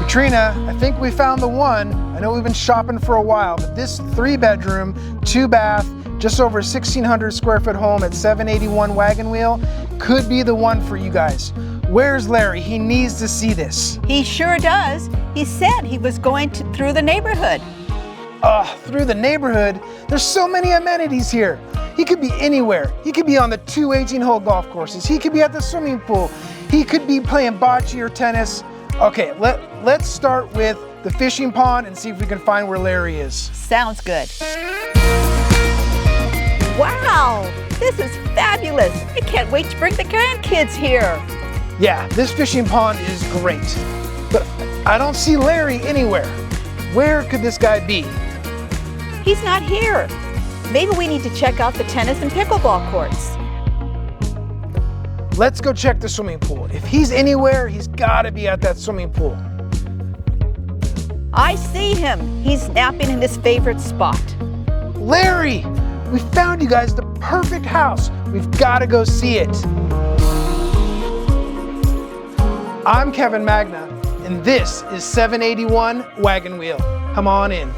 Katrina, I think we found the one. I know we've been shopping for a while, but this 3-bedroom, 2-bath, just over 1,600 square foot home at 781 Wagon Wheel could be the one for you guys. Where's Larry? He needs to see this. He sure does. He said he was going through the neighborhood. Through the neighborhood? There's so many amenities here. He could be anywhere. He could be on the 2 18-hole golf courses. He could be at the swimming pool. He could be playing bocce or tennis. Okay, let's start with the fishing pond and see if we can find where Larry is. Sounds good. Wow, this is fabulous. I can't wait to bring the grandkids here. Yeah, this fishing pond is great, but I don't see Larry anywhere. Where could this guy be? He's not here. Maybe we need to check out the tennis and pickleball courts. Let's go check the swimming pool. If he's anywhere, he's gotta be at that swimming pool. I see him. He's napping in his favorite spot. Larry, we found you guys the perfect house. We've gotta go see it. I'm Kevin Magna, and this is 781 Wagon Wheel. Come on in.